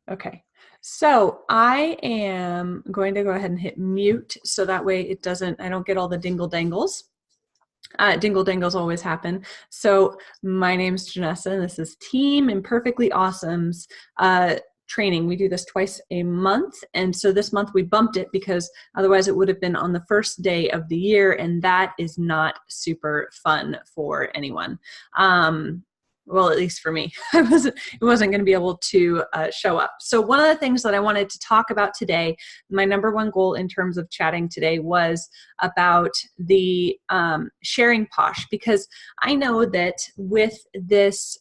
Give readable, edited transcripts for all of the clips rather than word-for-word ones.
Okay, so I am going to go ahead and hit mute so that way I don't get all the dingle dangles. Dingle dangles always happen. So my name's Janessa, and this is Team Imperfectly Awesome's training. We do this twice a month, and so this month we bumped it because otherwise it would have been on the first day of the year, and that is not super fun for anyone. Well, at least for me, it wasn't going to be able to show up. So one of the things that I wanted to talk about today, my number one goal in terms of chatting today was about the sharing Posh, because I know that with this,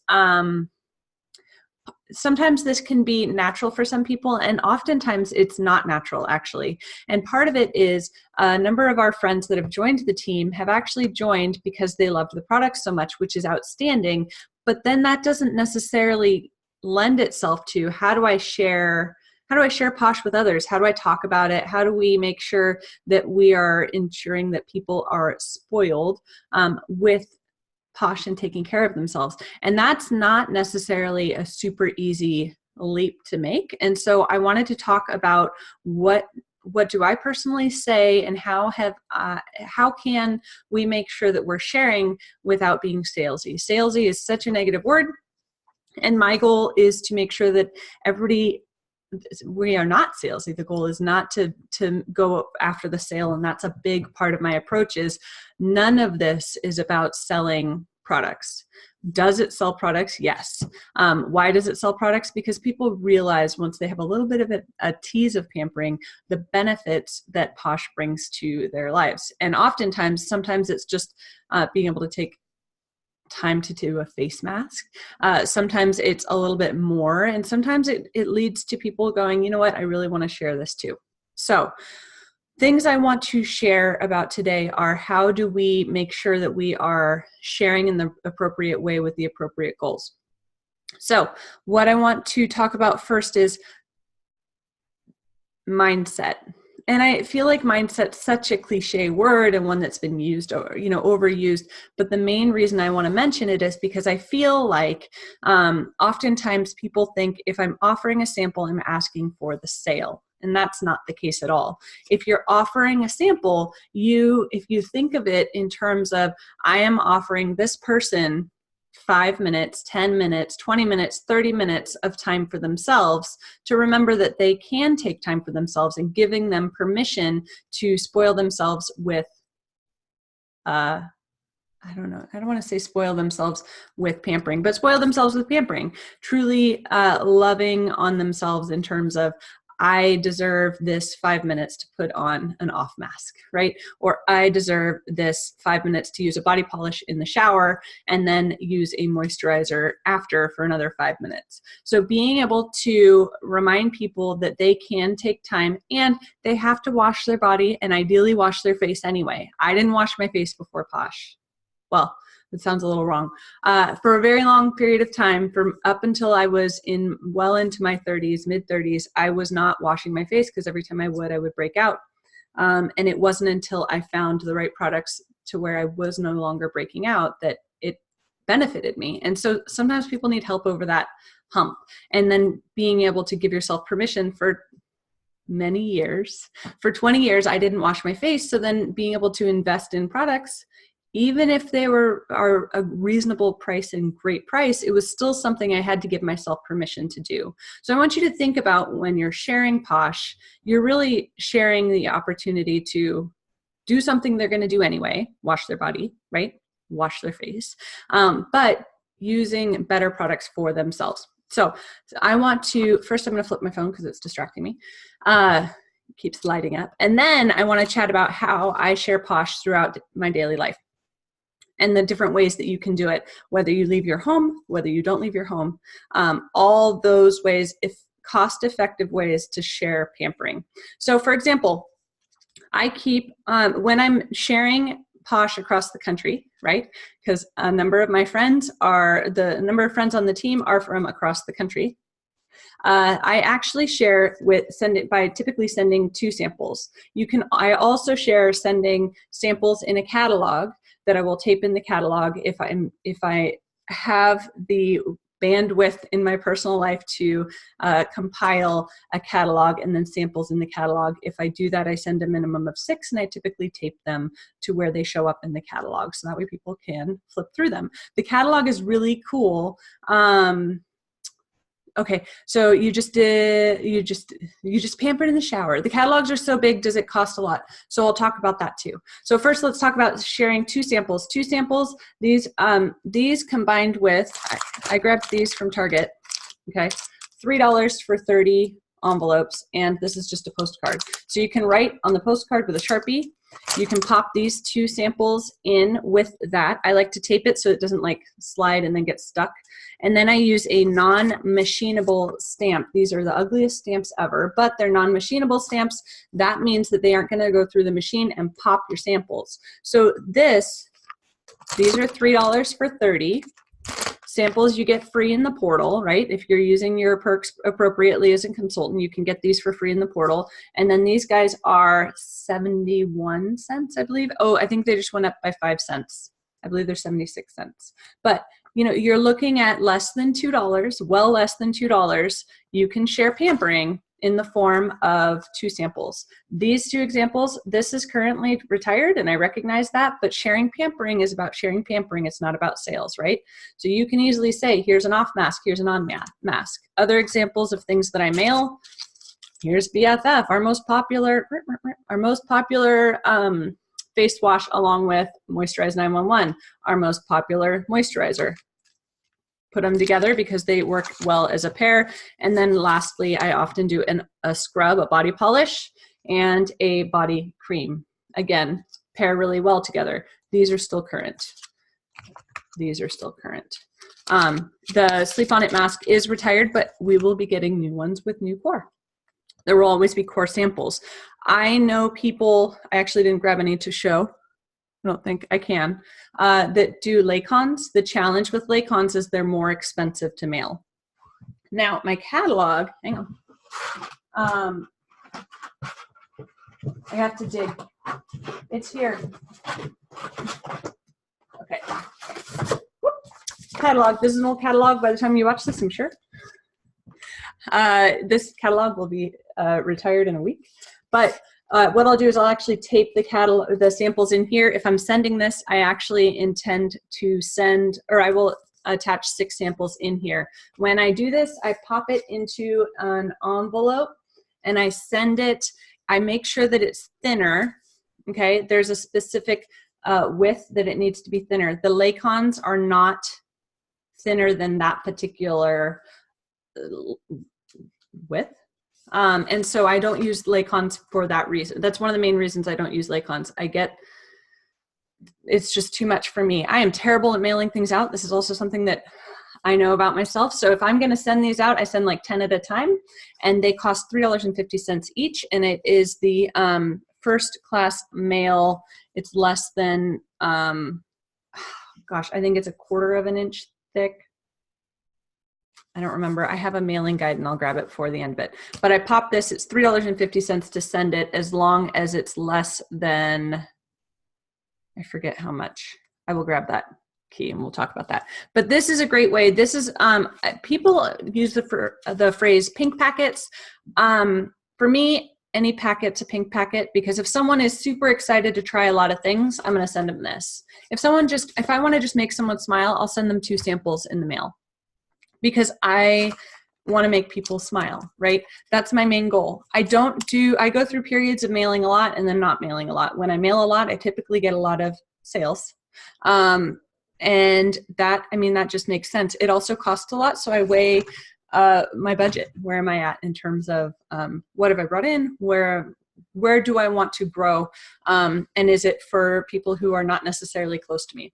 sometimes this can be natural for some people, and oftentimes it's not natural, actually. And part of it is a number of our friends that have joined the team have actually joined because they loved the product so much, which is outstanding. But then that doesn't necessarily lend itself to how do I share Posh with others? How do I talk about it? How do we make sure that we are ensuring that people are spoiled with Posh and taking care of themselves? And that's not necessarily a super easy leap to make. And so I wanted to talk about what do I personally say, and how can we make sure that we're sharing without being salesy? Salesy is such a negative word, and my goal is to make sure that we are not salesy. The goal is not to go after the sale, and that's a big part of my approach. Is none of this is about selling products. Does it sell products? Yes. Why does it sell products? Because people realize once they have a little bit of a tease of pampering, the benefits that Posh brings to their lives. And sometimes it's just being able to take time to do a face mask. Sometimes it's a little bit more, and sometimes it leads to people going, you know what, I really want to share this too. So things I want to share about today are how do we make sure that we are sharing in the appropriate way with the appropriate goals. So what I want to talk about first is mindset. And I feel like mindset's such a cliche word and one that's been used or, overused. But the main reason I want to mention it is because I feel like oftentimes people think if I'm offering a sample, I'm asking for the sale. And that's not the case at all. If you're offering a sample, if you think of it in terms of, I am offering this person 5 minutes, 10 minutes, 20 minutes, 30 minutes of time for themselves, to remember that they can take time for themselves, and giving them permission to spoil themselves with, I don't want to say spoil themselves with pampering, but spoil themselves with pampering, truly loving on themselves in terms of, I deserve this 5 minutes to put on an off mask, right? Or I deserve this 5 minutes to use a body polish in the shower and then use a moisturizer after for another 5 minutes. So being able to remind people that they can take time, and they have to wash their body and ideally wash their face anyway. I didn't wash my face before Posh. Well, that sounds a little wrong. For a very long period of time, from up until I was well into my 30s, mid 30s, I was not washing my face because every time I would break out. And it wasn't until I found the right products to where I was no longer breaking out that it benefited me. And so sometimes people need help over that hump. And then being able to give yourself permission for many years. For 20 years, I didn't wash my face. So then being able to invest in products, even if they are a reasonable price and great price, it was still something I had to give myself permission to do. So I want you to think about, when you're sharing Posh, you're really sharing the opportunity to do something they're going to do anyway, wash their body, right? Wash their face, but using better products for themselves. So I want to, first I'm going to flip my phone because it's distracting me. Keeps lighting up. And then I want to chat about how I share Posh throughout my daily life, and the different ways that you can do it, whether you leave your home, whether you don't leave your home, all those ways, cost-effective ways to share pampering. So for example, I keep, when I'm sharing Posh across the country, right? Because a number of my friends on the team are from across the country. I actually share by typically sending 2 samples. I also share sending samples in a catalog that I will tape in the catalog if I have the bandwidth in my personal life to compile a catalog and then samples in the catalog. If I do that, I send a minimum of 6, and I typically tape them to where they show up in the catalog, so that way people can flip through them. The catalog is really cool. Okay, so you just pampered in the shower. The catalogs are so big, does it cost a lot? So I'll talk about that too. So first, let's talk about sharing 2 samples. 2 samples, these combined with, I grabbed these from Target, okay, $3 for 30 envelopes, and this is just a postcard. So you can write on the postcard with a Sharpie. You can pop these 2 samples in with that. I like to tape it so it doesn't like slide and then get stuck. And then I use a non-machinable stamp. These are the ugliest stamps ever, but they're non-machinable stamps. That means that they aren't going to go through the machine and pop your samples. So these are $3 for 30. Samples you get free in the portal, right? If you're using your perks appropriately as a consultant, you can get these for free in the portal. And then these guys are 71 cents, I believe. Oh, I think they just went up by 5 cents. I believe they're 76 cents. But you know, you're looking at less than $2, well less than $2. You can share pampering in the form of 2 samples. These 2 examples, this is currently retired, and I recognize that, but sharing pampering is about sharing pampering. It's not about sales, right? So you can easily say, here's an off mask, here's an on mask. Other examples of things that I mail, here's BFF, our most popular face wash, along with Moisturize 911, our most popular moisturizer. Put them together because they work well as a pair. And then lastly, I often do a scrub, a body polish, and a body cream. Again, pair really well together. These are still current. These are still current. The Sleep On It mask is retired, but we will be getting new ones with new core. There will always be core samples. I know people, I actually didn't grab any to show, I don't think I can, that do Laycons. The challenge with Laycons is they're more expensive to mail. Now, my catalog, hang on. I have to dig. It's here. Okay. Whoop. Catalog. This is an old catalog by the time you watch this, I'm sure. This catalog will be retired in a week. But what I'll do is I'll actually tape the samples in here. If I'm sending this, I actually intend to send, or I will attach 6 samples in here. When I do this, I pop it into an envelope and I send it. I make sure that it's thinner. Okay, there's a specific width that it needs to be thinner. The Laycons are not thinner than that particular width. And so I don't use Laycons for that reason. That's one of the main reasons I don't use Laycons. It's just too much for me. I am terrible at mailing things out. This is also something that I know about myself. So if I'm going to send these out, I send like 10 at a time, and they cost $3.50 each. And it is the first class mail. It's less than, gosh, I think it's 1/4 inch thick. I don't remember. I have a mailing guide and I'll grab it before the end of it. But I pop this, it's $3.50 to send it, as long as it's less than, I forget how much. I will grab that key and we'll talk about that. But this is a great way. This is, people use the phrase pink packets. For me, any packet's a pink packet, because if someone is super excited to try a lot of things, I'm gonna send them this. If I wanna just make someone smile, I'll send them 2 samples in the mail, because I want to make people smile, right? That's my main goal. I go through periods of mailing a lot and then not mailing a lot. When I mail a lot, I typically get a lot of sales. And that just makes sense. It also costs a lot. So I weigh my budget. Where am I at in terms of what have I brought in? Where do I want to grow? And is it for people who are not necessarily close to me?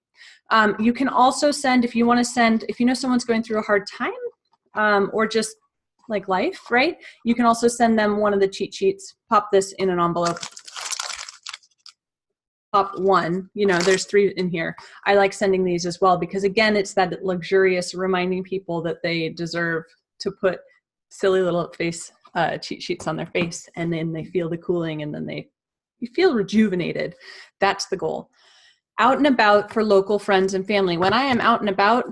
You can also send, if you know someone's going through a hard time, or just like life, right? You can also send them one of the cheat sheets, pop this in an envelope, pop 1, there's 3 in here. I like sending these as well, because again, it's that luxurious reminding people that they deserve to put silly little face cheat sheets on their face, and then they feel the cooling, and then you feel rejuvenated. That's the goal. Out and about for local friends and family. When I am out and about,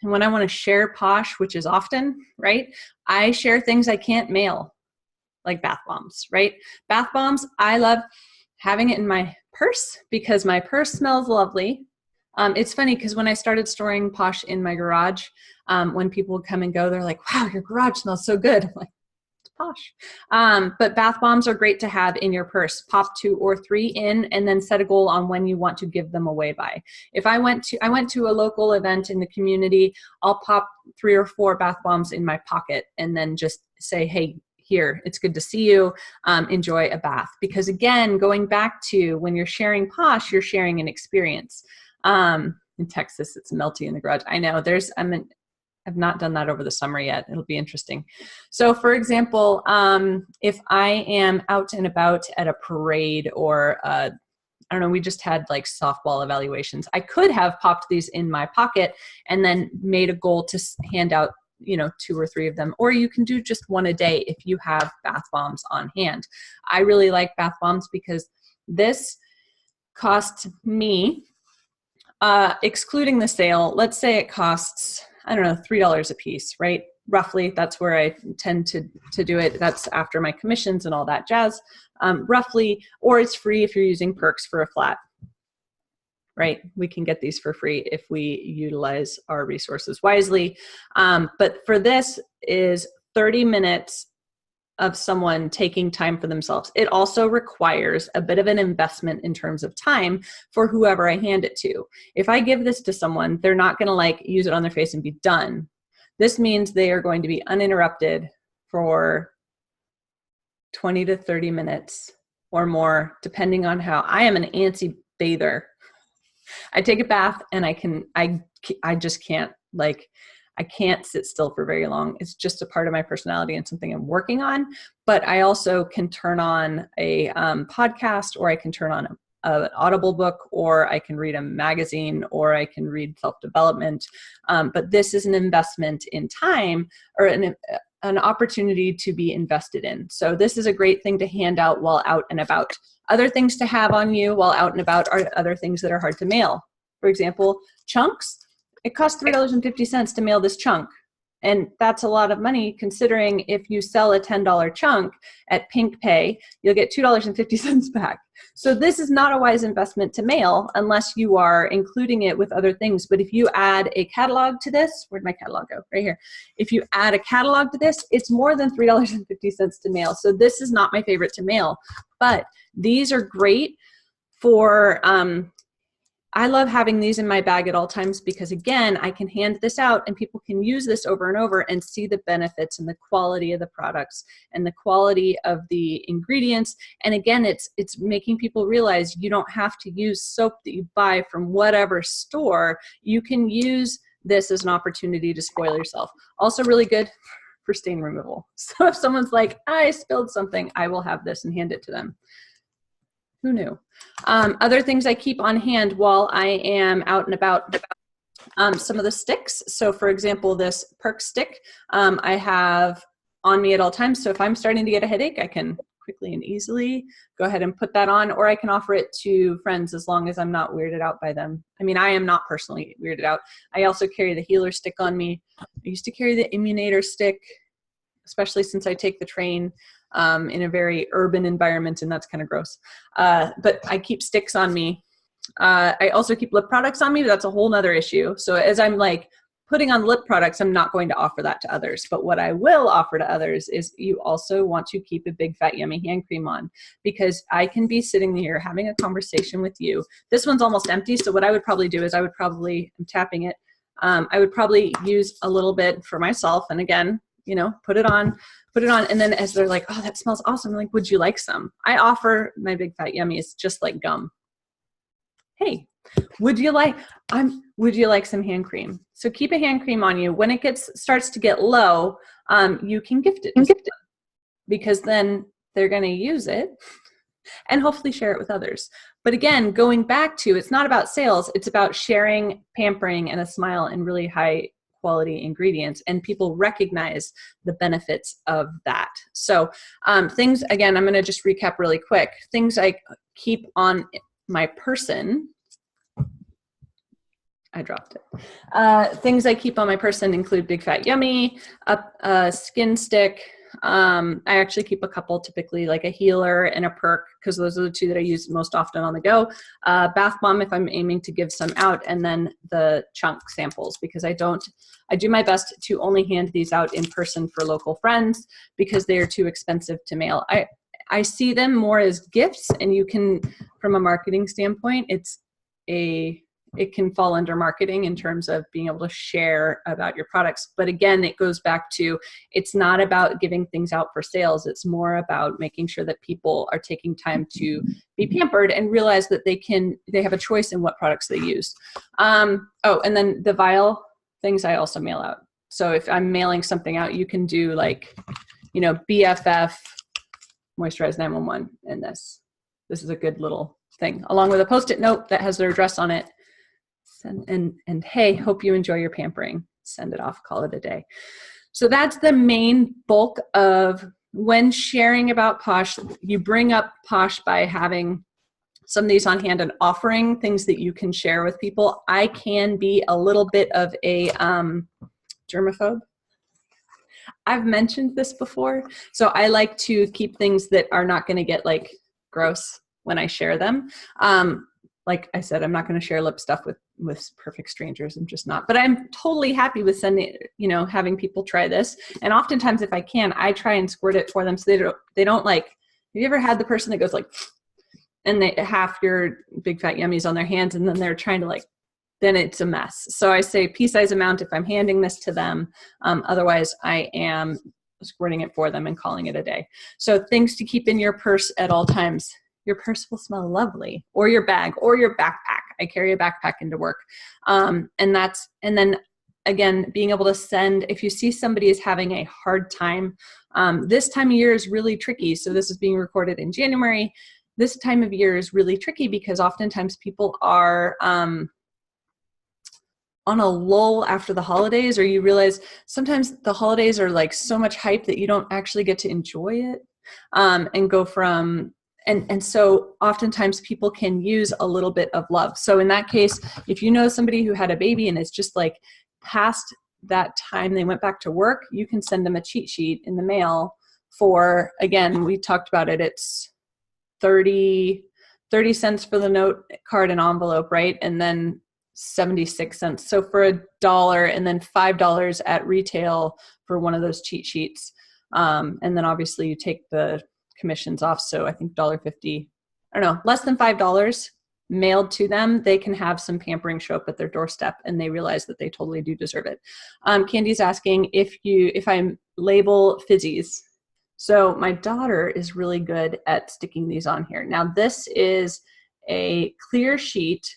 and when I want to share Posh, which is often, right, I share things I can't mail, like bath bombs, right? Bath bombs, I love having it in my purse because my purse smells lovely. It's funny because when I started storing Posh in my garage, when people would come and go, they're like, wow, your garage smells so good. I'm like, it's Posh. But bath bombs are great to have in your purse. Pop 2 or 3 in and then set a goal on when you want to give them away by. If I went to a local event in the community, I'll pop 3 or 4 bath bombs in my pocket and then just say, hey, here, it's good to see you, enjoy a bath. Because again, going back to when you're sharing Posh, you're sharing an experience. In Texas, it's melty in the garage. I know I've not done that over the summer yet. It'll be interesting. So for example, if I am out and about at a parade or I don't know, we just had like softball evaluations. I could have popped these in my pocket and then made a goal to hand out 2 or 3 of them, or you can do just 1 a day if you have bath bombs on hand. I really like bath bombs because this cost me, excluding the sale, let's say it costs, I don't know, $3 a piece, right? Roughly, that's where I tend to do it. That's after my commissions and all that jazz, roughly, or it's free if you're using perks for a flat. Right? We can get these for free if we utilize our resources wisely. But for this is 30 minutes of someone taking time for themselves. It also requires a bit of an investment in terms of time for whoever I hand it to. If I give this to someone, they're not going to like use it on their face and be done. This means they are going to be uninterrupted for 20 to 30 minutes or more, depending on how I am an antsy bather. I take a bath and I just can't, I can't sit still for very long. It's just a part of my personality and something I'm working on. But I also can turn on a podcast, or I can turn on an Audible book, or I can read a magazine, or I can read self-development. But this is an investment in time, or an opportunity to be invested in. So this is a great thing to hand out while out and about. Other things to have on you while out and about are other things that are hard to mail. For example, chunks. It costs $3.50 to mail this chunk. And that's a lot of money considering if you sell a $10 chunk at Pink Pay, you'll get $2.50 back. So this is not a wise investment to mail unless you are including it with other things. But if you add a catalog to this, where'd my catalog go? Right here. If you add a catalog to this, it's more than $3.50 to mail. So this is not my favorite to mail. But these are great for, I love having these in my bag at all times because, again, I can hand this out and people can use this over and over and see the benefits and the quality of the products and the quality of the ingredients. And again, it's making people realize you don't have to use soap that you buy from whatever store. You can use this as an opportunity to spoil yourself. Also really good for stain removal. So if someone's like, I spilled something, I will have this and hand it to them. Who knew? Other things I keep on hand while I am out and about, some of the sticks. So for example, this perk stick I have on me at all times. So if I'm starting to get a headache, I can quickly and easily go ahead and put that on, or I can offer it to friends as long as I'm not weirded out by them. I mean, I am not personally weirded out. I also carry the healer stick on me. I used to carry the immunator stick, especially since I take the train in a very urban environment, and that's kind of gross. But I keep sticks on me. I also keep lip products on me, but that's a whole nother issue. So as I'm like putting on lip products, I'm not going to offer that to others. But what I will offer to others is you also want to keep a big fat yummy hand cream on, because I can be sitting here having a conversation with you. This one's almost empty. So what I would probably do is I'm tapping it. I would probably use a little bit for myself. And again, put it on. And then as they're like, oh, that smells awesome. I'm like, would you like some? I offer my big fat yummy. It's just like gum. Hey, would you like some hand cream? So keep a hand cream on you. When it starts to get low, you can gift it. Because then they're going to use it and hopefully share it with others. But again, going back to, it's not about sales. It's about sharing, pampering, and a smile and really high quality ingredients, and people recognize the benefits of that. So things, again, I'm going to just recap really quick. Things I keep on my person I dropped it. Things I keep on my person include Big Fat Yummy, a skin stick. I actually keep a couple, typically like a healer and a perk, because those are the two that I use most often on the go. Bath bomb if I'm aiming to give some out, and then the chunk samples, because I do my best to only hand these out in person for local friends because they are too expensive to mail. I see them more as gifts, and you can, from a marketing standpoint, it can fall under marketing in terms of being able to share about your products. But again, it goes back to, it's not about giving things out for sales. It's more about making sure that people are taking time to be pampered and realize that they have a choice in what products they use. And then the vial things I also mail out. So if I'm mailing something out, you can do like, BFF, Moisturize 911, and this is a good little thing, along with a Post-it note that has their address on it. And hey, hope you enjoy your pampering. Send it off, call it a day. So that's the main bulk of when sharing about Posh. You bring up Posh by having some of these on hand and offering things that you can share with people. I can be a little bit of a germaphobe. I've mentioned this before. So I like to keep things that are not going to get like gross when I share them. Like I said, I'm not going to share lip stuff with perfect strangers. I'm just not. But I'm totally happy with sending, having people try this. And oftentimes, if I can, I try and squirt it for them so they don't like. Have you ever had the person that goes like, and they half your Big Fat Yummies on their hands, and then they're trying to like, then it's a mess. So I say pea-size amount if I'm handing this to them. Otherwise, I am squirting it for them and calling it a day. So things to keep in your purse at all times. Your purse will smell lovely, or your bag, or your backpack. I carry a backpack into work. And then again, being able to send, if you see somebody is having a hard time, this time of year is really tricky. So this is being recorded in January. This time of year is really tricky because oftentimes people are on a lull after the holidays, or you realize sometimes the holidays are like so much hype that you don't actually get to enjoy it and go from. And so oftentimes people can use a little bit of love. So in that case, if you know somebody who had a baby and it's just like past that time they went back to work, you can send them a cheat sheet in the mail for, again, we talked about it, it's 30 cents for the note card and envelope, right? And then 76 cents. So for $1 and then $5 at retail for one of those cheat sheets. And then obviously you take the commissions off. So I think $1.50, I don't know, less than $5 mailed to them. They can have some pampering show up at their doorstep, and they realize that they totally do deserve it. Candy's asking if I label fizzies. So my daughter is really good at sticking these on here. Now this is a clear sheet.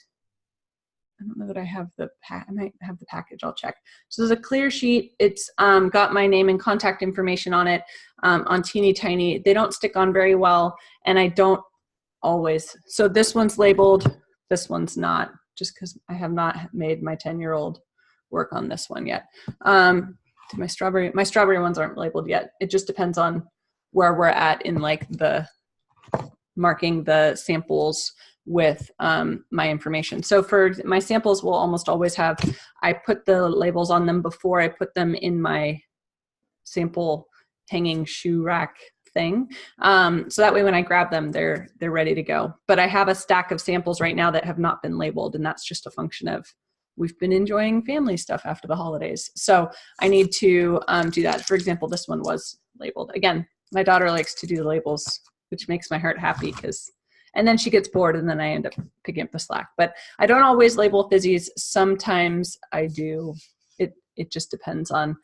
I don't know that I have I might have the package. I'll check. So there's a clear sheet. It's got my name and contact information on it on teeny tiny. They don't stick on very well, and I don't always. So this one's labeled. This one's not, just because I have not made my 10-year-old work on this one yet. My strawberry ones aren't labeled yet. It just depends on where we're at in like the marking the samples with my information. So for my samples, will almost always have, I put the labels on them before I put them in my sample hanging shoe rack thing. So that way when I grab them, they're ready to go. But I have a stack of samples right now that have not been labeled, and that's just a function of we've been enjoying family stuff after the holidays. So I need to do that. For example, this one was labeled. Again, my daughter likes to do the labels, which makes my heart happy and then she gets bored, and then I end up picking up the slack. But I don't always label fizzies. Sometimes I do. It just depends on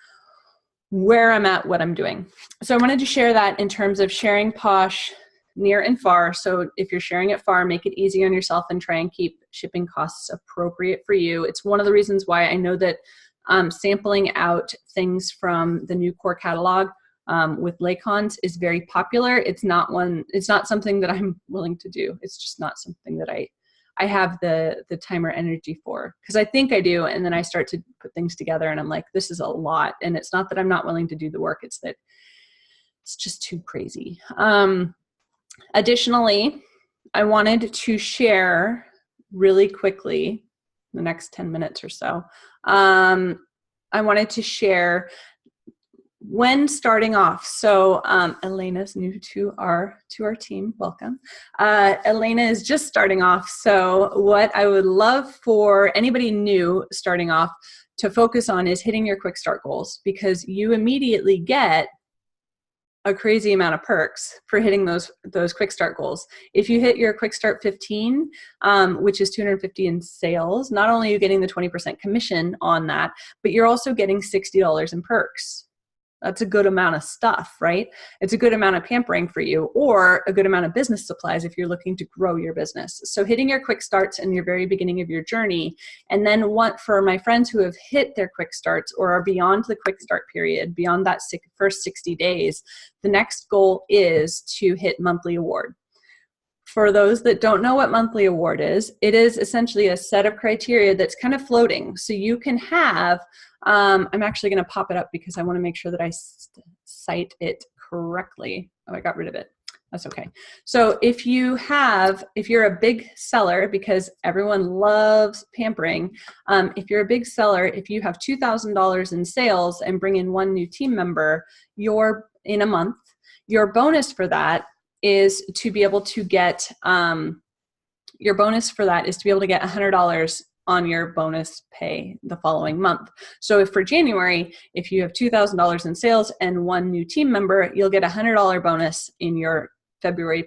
where I'm at, what I'm doing. So I wanted to share that in terms of sharing Posh near and far. So if you're sharing it far, make it easy on yourself and try and keep shipping costs appropriate for you. It's one of the reasons why I know that sampling out things from the new core catalog with Laycons is very popular. It's not something that I'm willing to do. It's just not something that I have the time or energy for, because I think I do. And then I start to put things together and I'm like, this is a lot. And it's not that I'm not willing to do the work. It's that it's just too crazy. Additionally, I wanted to share really quickly the next 10 minutes or so. I wanted to share when starting off. So Elena's new to our team. Welcome. Elena is just starting off. So what I would love for anybody new starting off to focus on is hitting your quick start goals, because you immediately get a crazy amount of perks for hitting those quick start goals. If you hit your quick start 15, which is 250 in sales, not only are you getting the 20% commission on that, but you're also getting $60 in perks. That's a good amount of stuff, right? It's a good amount of pampering for you, or a good amount of business supplies if you're looking to grow your business. So hitting your quick starts in your very beginning of your journey. And then for my friends who have hit their quick starts or are beyond the quick start period, beyond that first 60 days, the next goal is to hit monthly award. For those that don't know what monthly award is, it is essentially a set of criteria that's kind of floating. So you can have, I'm actually going to pop it up because I want to make sure that I cite it correctly. Oh, I got rid of it. That's okay. So if you're a big seller, because everyone loves pampering, if you're a big seller, if you have $2,000 in sales and bring in one new team member, in a month, your bonus for that is to be able to get, $100 on your bonus pay the following month. So if for January, if you have $2,000 in sales and one new team member, you'll get a $100 bonus in your February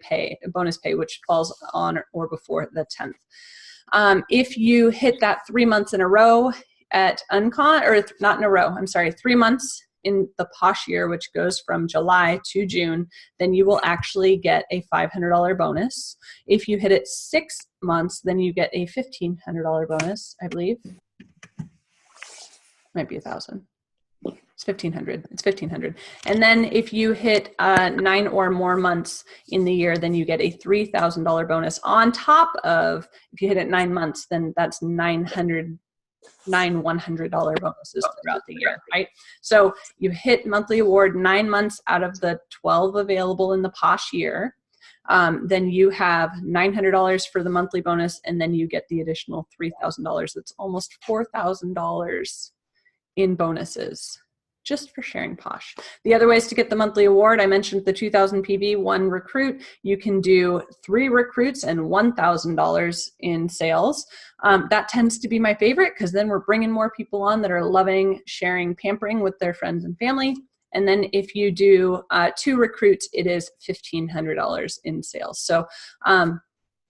bonus pay, which falls on or before the 10th. If you hit that 3 months in a row at Uncon, or not in a row, I'm sorry, 3 months in the Posh year, which goes from July to June, then you will actually get a $500 bonus. If you hit it 6 months, then you get a $1,500 bonus, I believe. Might be 1,000. It's 1,500. It's 1,500. And then if you hit 9 or more months in the year, then you get a $3,000 bonus on top of, if you hit it 9 months, then that's $9 $100 bonuses throughout the year, right? So you hit monthly award 9 months out of the 12 available in the Posh year. Then you have $900 for the monthly bonus, and then you get the additional $3,000. That's almost $4,000 in bonuses, just for sharing Posh. The other ways to get the monthly award, I mentioned the 2,000 PV, 1 recruit. You can do 3 recruits and $1,000 in sales. That tends to be my favorite, because then we're bringing more people on that are loving sharing pampering with their friends and family. And then if you do 2 recruits, it is $1,500 in sales. So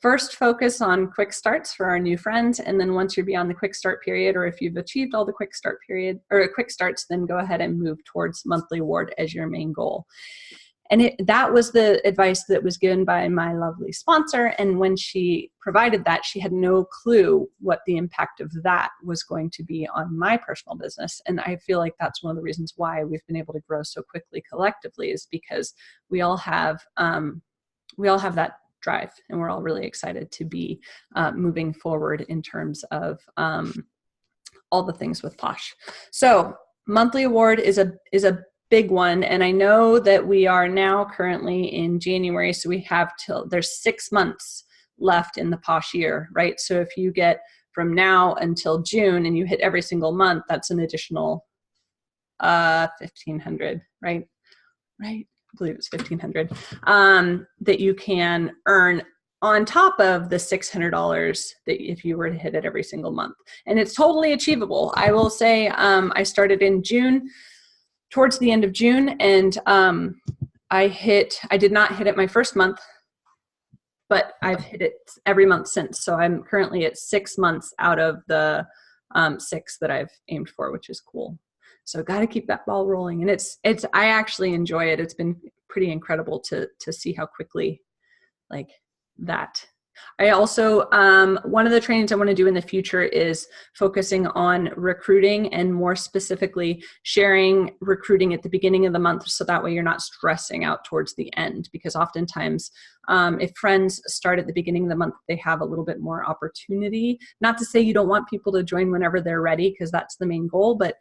first, focus on quick starts for our new friends, and then once you're beyond the quick start period, or if you've achieved all the quick start period or quick starts, then go ahead and move towards monthly award as your main goal. And that was the advice that was given by my lovely sponsor. And when she provided that, she had no clue what the impact of that was going to be on my personal business. And I feel like that's one of the reasons why we've been able to grow so quickly collectively, is because we all have that drive, and we're all really excited to be moving forward in terms of all the things with Posh. So monthly award is a big one, and I know that we are now currently in January, so we have there's 6 months left in the Posh year, right? So if you get from now until June and you hit every single month, that's an additional $1,500, right? I believe it's $1,500 that you can earn on top of the $600 that if you were to hit it every single month. And it's totally achievable. I will say I started in June, towards the end of June, and I did not hit it my first month, but I've hit it every month since. So I'm currently at 6 months out of the 6 that I've aimed for, which is cool. So got to keep that ball rolling. And I actually enjoy it. It's been pretty incredible to see how quickly like that. I also, one of the trainings I want to do in the future is focusing on recruiting, and more specifically sharing recruiting at the beginning of the month, so that way you're not stressing out towards the end, because oftentimes if friends start at the beginning of the month, they have a little bit more opportunity. Not to say you don't want people to join whenever they're ready, because that's the main goal, but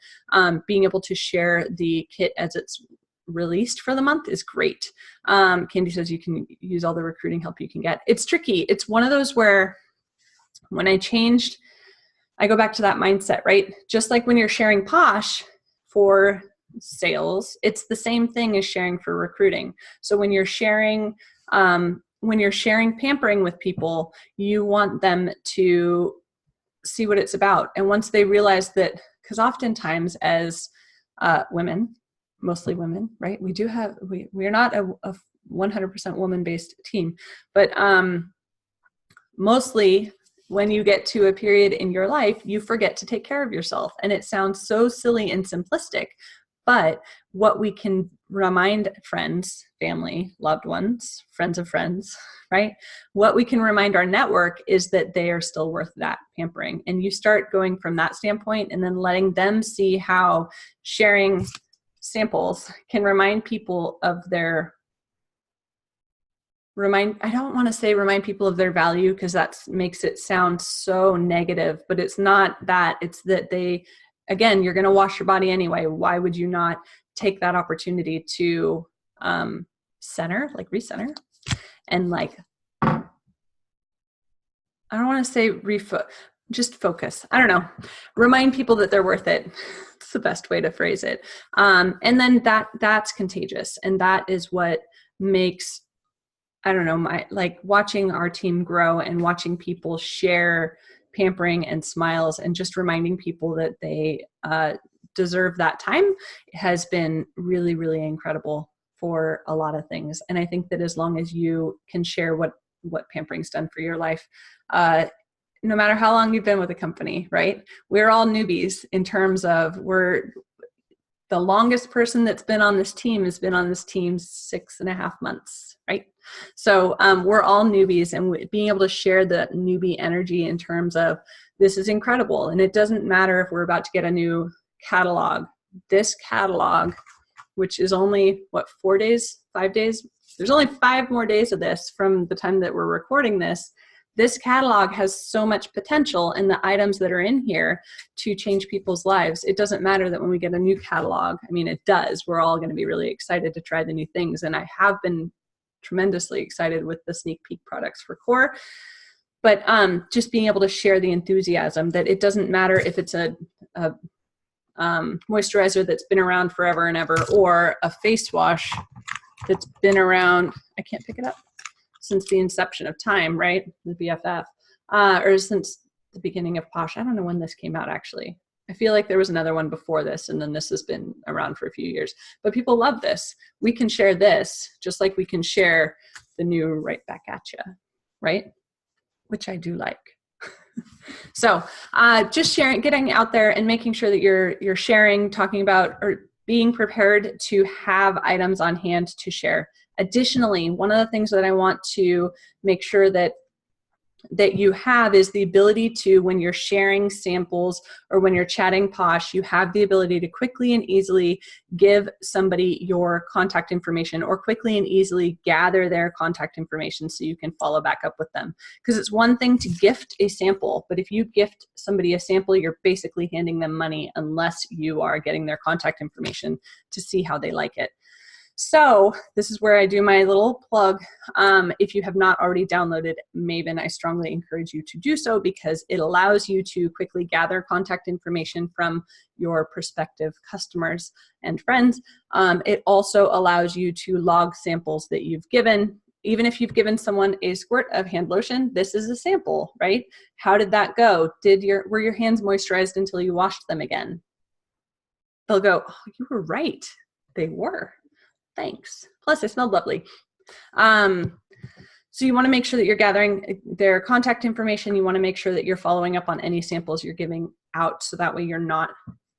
being able to share the kit as it's released for the month is great. Candy says you can use all the recruiting help you can get. It's tricky. It's one of those where when I changed I go back to that mindset, right? Just like when you're sharing Posh for sales, it's the same thing as sharing for recruiting. So when you're sharing pampering with people, you want them to see what it's about. And once they realize that, because oftentimes as women, mostly women, right? We're not a 100% woman-based team, but mostly when you get to a period in your life, you forget to take care of yourself. And it sounds so silly and simplistic, but what we can remind friends, family, loved ones, friends of friends, right? What we can remind our network is that they are still worth that pampering. And you start going from that standpoint and then letting them see how sharing samples can remind people of their I don't want to say remind people of their value, because that makes it sound so negative, but it's not that. It's that again, you're going to wash your body anyway. Why would you not take that opportunity to recenter, and I don't want to say just focus. I don't know. Remind people that they're worth it. It's the best way to phrase it. And then that's contagious. And that is what makes, I don't know, watching our team grow and watching people share pampering and smiles and just reminding people that they deserve that time has been really, really incredible for a lot of things. And I think that as long as you can share what pampering's done for your life, no matter how long you've been with a company, right? We're all newbies in terms of the longest person that's been on this team has been on this team 6.5 months, right? So we're all newbies, and being able to share the newbie energy in terms of this is incredible. And it doesn't matter if we're about to get a new catalog. This catalog, which is only 4 days, 5 days, there's only 5 more days of this from the time that we're recording this. This catalog has so much potential in the items that are in here to change people's lives. It doesn't matter that when we get a new catalog, I mean, it does. We're all going to be really excited to try the new things. And I have been tremendously excited with the sneak peek products for core. But just being able to share the enthusiasm that it doesn't matter if it's a moisturizer that's been around forever and ever, or a face wash that's been around, I can't pick it up, since the inception of time, right? The BFF, or since the beginning of Posh. I don't know when this came out, actually. I feel like there was another one before this, and then this has been around for a few years. But people love this. We can share this, just like we can share the new right back at you, right? Which I do like. So just sharing, getting out there and making sure that you're sharing, talking about, or being prepared to have items on hand to share. Additionally, one of the things that I want to make sure that you have is the ability to, when you're sharing samples or when you're chatting Posh, you have the ability to quickly and easily give somebody your contact information, or quickly and easily gather their contact information so you can follow back up with them. Because it's one thing to gift a sample, but if you gift somebody a sample, you're basically handing them money unless you are getting their contact information to see how they like it. So this is where I do my little plug. If you have not already downloaded Maven, I strongly encourage you to do so, because it allows you to quickly gather contact information from your prospective customers and friends. It also allows you to log samples that you've given. Even if you've given someone a squirt of hand lotion, this is a sample, right? How did that go? Were your hands moisturized until you washed them again? They'll go, oh, you were right. They were. Thanks. Plus, they smelled lovely. So you want to make sure that you're gathering their contact information. You want to make sure that you're following up on any samples you're giving out, so that way you're not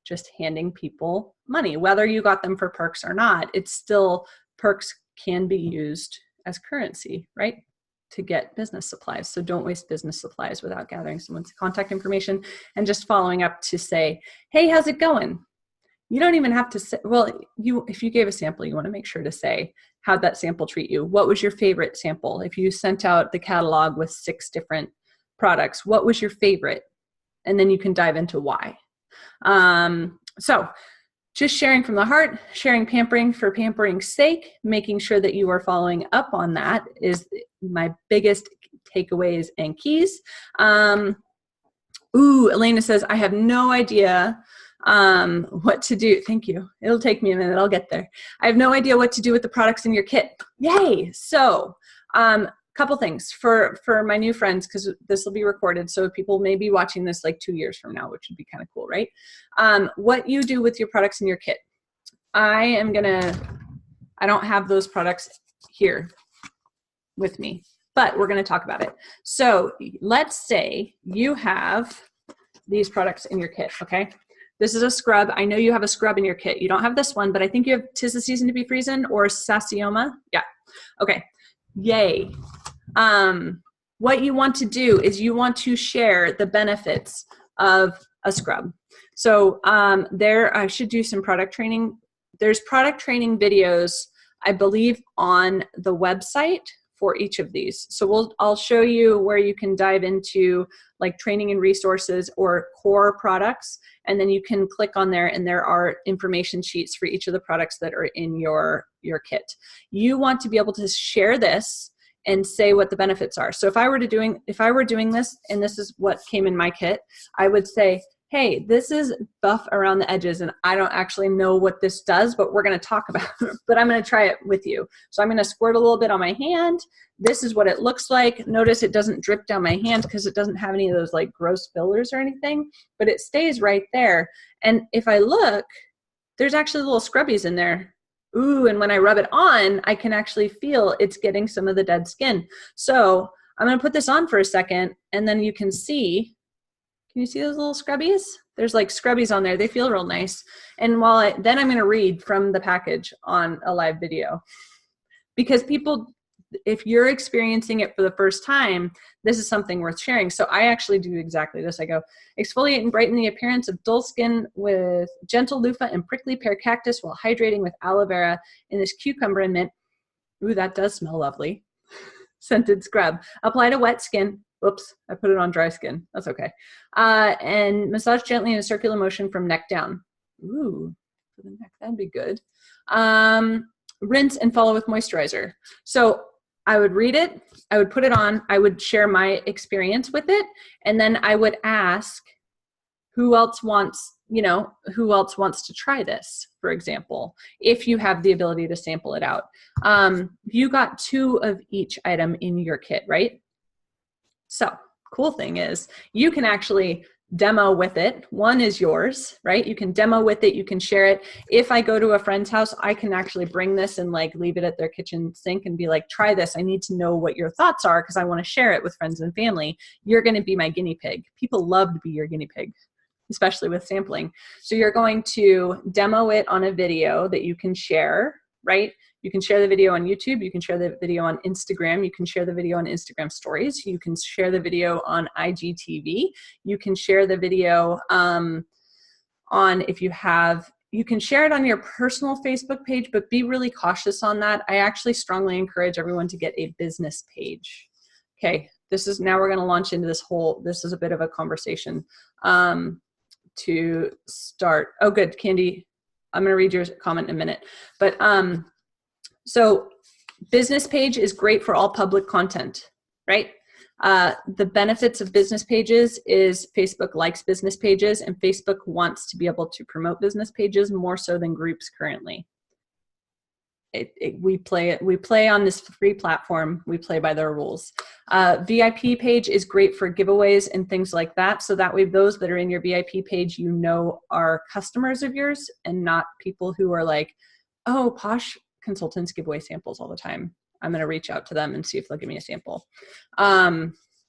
just handing people money. Whether you got them for perks or not, it's still, perks can be used as currency, right? To get business supplies. So don't waste business supplies without gathering someone's contact information and just following up to say, hey, how's it going? You don't even have to say, well, if you gave a sample, you want to make sure to say, how'd that sample treat you? What was your favorite sample? If you sent out the catalog with 6 different products, what was your favorite? And then you can dive into why. So just sharing from the heart, sharing pampering for pampering's sake, making sure that you are following up on that is my biggest takeaways and keys. Ooh, Elena says, I have no idea what to do. Thank you. It'll take me a minute. I'll get there. I have no idea what to do with the products in your kit. Yay. So couple things for my new friends, because this will be recorded. So people may be watching this like 2 years from now, which would be kind of cool, right? What you do with your products in your kit. I don't have those products here with me, but we're going to talk about it. So let's say you have these products in your kit, okay? This is a scrub. I know you have a scrub in your kit. You don't have this one, but I think you have 'Tis the Season to Be Freezing or Sassioma. Yeah. Okay. Yay. What you want to do is you want to share the benefits of a scrub. So I should do some product training. There's product training videos, I believe, on the website for each of these. So I'll show you where you can dive into like training and resources or core products, and then you can click on there and there are information sheets for each of the products that are in your kit. You want to be able to share this and say what the benefits are. So if I were doing this and this is what came in my kit, I would say, hey, this is buff around the edges and I don't actually know what this does, but we're going to talk about it, but I'm going to try it with you. So I'm going to squirt a little bit on my hand. This is what it looks like. Notice it doesn't drip down my hand because it doesn't have any of those like gross fillers or anything, but it stays right there. And if I look, there's actually little scrubbies in there. Ooh, and when I rub it on, I can actually feel it's getting some of the dead skin. So I'm going to put this on for a second, and then you can see, can you see those little scrubbies? There's like scrubbies on there. They feel real nice. And then I'm going to read from the package on a live video, because people, if you're experiencing it for the first time, this is something worth sharing. So I actually do exactly this. I go, exfoliate and brighten the appearance of dull skin with gentle loofah and prickly pear cactus while hydrating with aloe vera in this cucumber and mint. Ooh, that does smell lovely. Scented scrub. Apply to wet skin. Whoops, I put it on dry skin. That's okay. And massage gently in a circular motion from neck down. Ooh, for the neck, that'd be good. Rinse and follow with moisturizer. So I would read it, I would put it on, I would share my experience with it, and then I would ask who else wants to try this, for example, if you have the ability to sample it out. You got 2 of each item in your kit, right? So cool thing is you can actually demo with it. 1 is yours, right? You can demo with it, you can share it. If I go to a friend's house, I can actually bring this and like leave it at their kitchen sink and be like, try this. I need to know what your thoughts are because I want to share it with friends and family. You're going to be my guinea pig. People love to be your guinea pig, especially with sampling. So you're going to demo it on a video that you can share, right? You can share the video on YouTube. You can share the video on Instagram. You can share the video on Instagram stories. You can share the video on IGTV. You can share the video you can share it on your personal Facebook page, but be really cautious on that. I actually strongly encourage everyone to get a business page. Okay, now we're going to launch into this is a bit of a conversation to start. Oh, good, Candy. I'm going to read your comment in a minute. But so business page is great for all public content, right? The benefits of business pages is Facebook likes business pages and Facebook wants to be able to promote business pages more so than groups currently. We play on this free platform. We play by their rules. VIP page is great for giveaways and things like that. So that way those that are in your VIP page, are customers of yours and not people who are like, oh, Posh consultants give away samples all the time. I'm going to reach out to them and see if they'll give me a sample.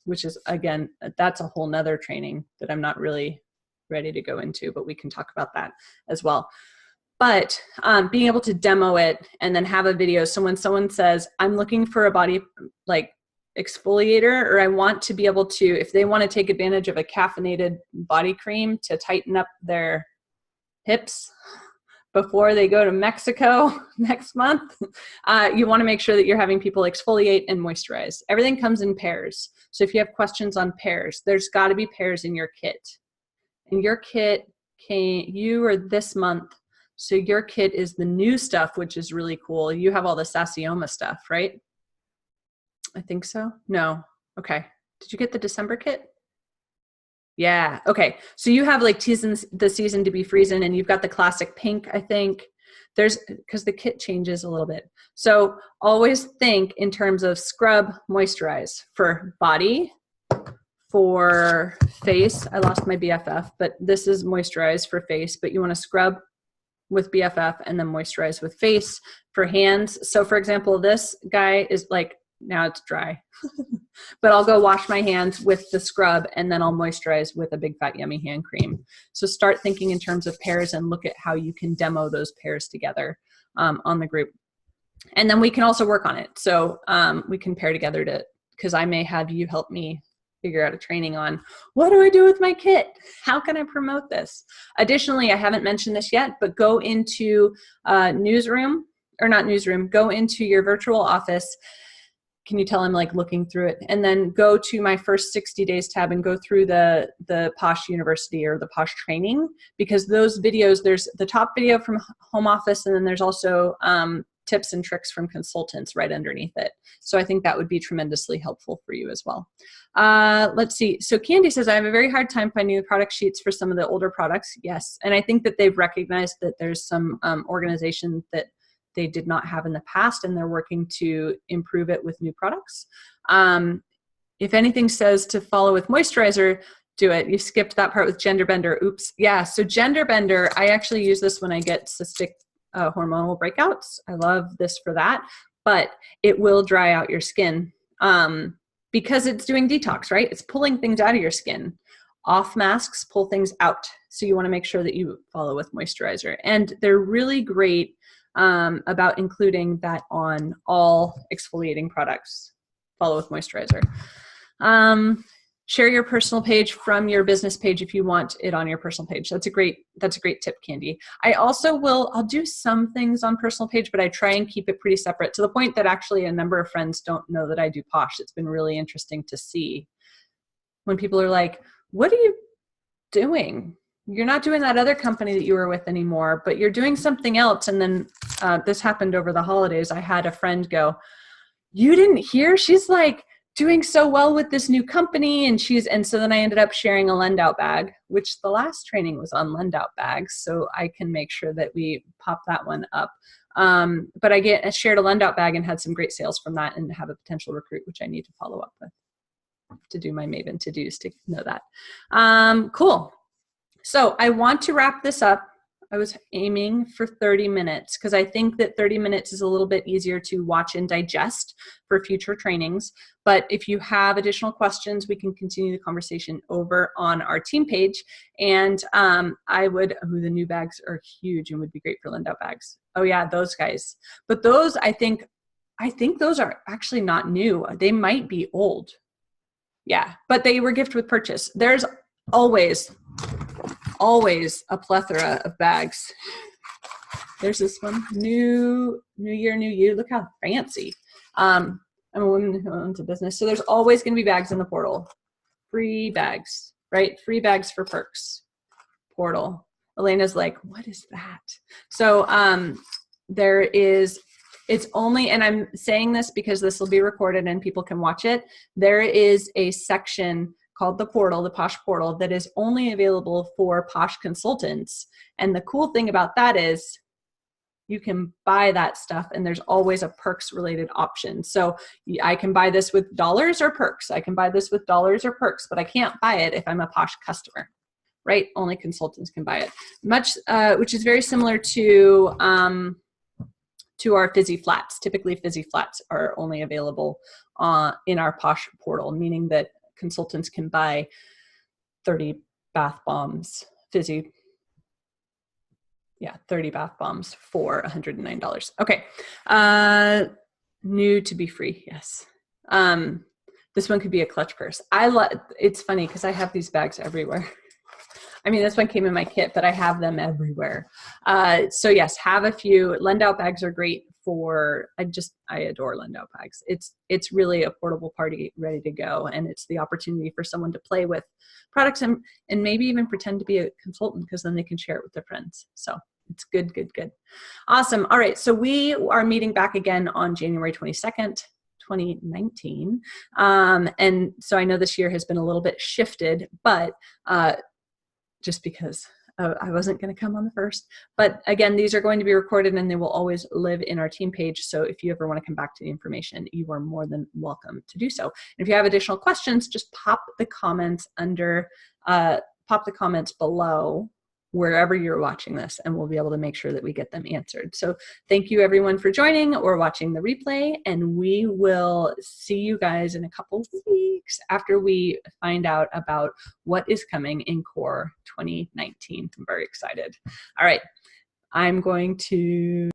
Which is, again, that's a whole nother training that I'm not really ready to go into, but we can talk about that as well. But being able to demo it and then have a video. So when someone says, I'm looking for a body like exfoliator, or I want to be able to, if they want to take advantage of a caffeinated body cream to tighten up their hips before they go to Mexico next month, you want to make sure that you're having people exfoliate and moisturize. Everything comes in pairs. So if you have questions on pairs, there's got to be pairs in your kit. And your kit you are this month. So your kit is the new stuff, which is really cool. You have all the Sassioma stuff, right? I think so. No. Okay. Did you get the December kit? Yeah. Okay. So you have like the season to be freezing, and you've got the classic pink, I think. There's, because the kit changes a little bit. So always think in terms of scrub, moisturize for body, for face. I lost my BFF, but this is moisturize for face, but you want to scrub with BFF and then moisturize with face. For hands, so for example, this guy is like, now it's dry, but I'll go wash my hands with the scrub and then I'll moisturize with a big fat yummy hand cream. So start thinking in terms of pairs and look at how you can demo those pairs together on the group. And then we can also work on it. So we can pair together because I may have you help me figure out a training on what do I do with my kit? How can I promote this? Additionally, I haven't mentioned this yet, but go into newsroom, or not newsroom, go into your virtual office. Can you tell I'm like looking through it? And then go to my first 60 days tab and go through the Posh University or the Posh training, because those videos, there's the top video from home office, and then there's also tips and tricks from consultants right underneath it. So I think that would be tremendously helpful for you as well. Let's see. So Candy says, I have a very hard time finding the product sheets for some of the older products. Yes. And I think that they've recognized that there's some organization that they did not have in the past, and they're working to improve it with new products. If anything says to follow with moisturizer, do it. You skipped that part with Gender Bender. Oops. Yeah. So Gender Bender, I actually use this when I get cystic hormonal breakouts. I love this for that, but it will dry out your skin because it's doing detox, right? It's pulling things out of your skin. Off masks pull things out. So you want to make sure that you follow with moisturizer. And they're really great about including that on all exfoliating products. Follow with moisturizer. Share your personal page from your business page if you want it on your personal page. That's a great tip, Candy. I'll do some things on personal page, but I try and keep it pretty separate, to the point that actually a number of friends don't know that I do Posh. It's been really interesting to see when people are like, what are you doing? You're not doing that other company that you were with anymore, but you're doing something else. And then this happened over the holidays. I had a friend go, you didn't hear? She's like doing so well with this new company. And so then I ended up sharing a lend out bag, which the last training was on lend out bags. So I can make sure that we pop that one up. But I shared a lend out bag and had some great sales from that, and have a potential recruit, which I need to follow up with to do my Maven to-dos to know that. Cool. So I want to wrap this up. I was aiming for 30 minutes because I think that 30 minutes is a little bit easier to watch and digest for future trainings. But if you have additional questions, we can continue the conversation over on our team page. And the new bags are huge and would be great for lend out bags. Oh yeah, those guys. But those, I think those are actually not new. They might be old. Yeah, but they were gift with purchase. There's always a plethora of bags. There's this one, new year, new you. Look how fancy. I'm a woman who owns a business. So there's always going to be bags in the portal. Free bags, right? Free bags for perks. Portal. Elena's like, what is that? So it's only, and I'm saying this because this will be recorded and people can watch it. There is a section called the portal, the Posh portal, that is only available for Posh consultants. And the cool thing about that is you can buy that stuff, and there's always a perks related option. So I can buy this with dollars or perks. I can buy this with dollars or perks, but I can't buy it if I'm a Posh customer, right? Only consultants can buy it. Which is very similar to our Fizzy Flats. Typically Fizzy Flats are only available in our Posh portal, meaning that consultants can buy 30 bath bombs, 30 bath bombs for $109. Okay. New to be free. Yes. This one could be a clutch purse. It's funny because I have these bags everywhere. I mean, this one came in my kit, but I have them everywhere. So yes, have a few. Lend out bags are great for, I adore lend out bags. It's really a portable party ready to go. And it's the opportunity for someone to play with products and maybe even pretend to be a consultant, because then they can share it with their friends. So it's good. Awesome. All right. So we are meeting back again on January 22nd, 2019. And so I know this year has been a little bit shifted, but just because I wasn't going to come on the first. But again, these are going to be recorded and they will always live in our team page. So if you ever want to come back to the information, you are more than welcome to do so. And if you have additional questions, just pop the comments below wherever you're watching this, and we'll be able to make sure that we get them answered. So thank you everyone for joining or watching the replay, and we will see you guys in a couple of weeks after we find out about what is coming in Core 2019. I'm very excited. All right, I'm going to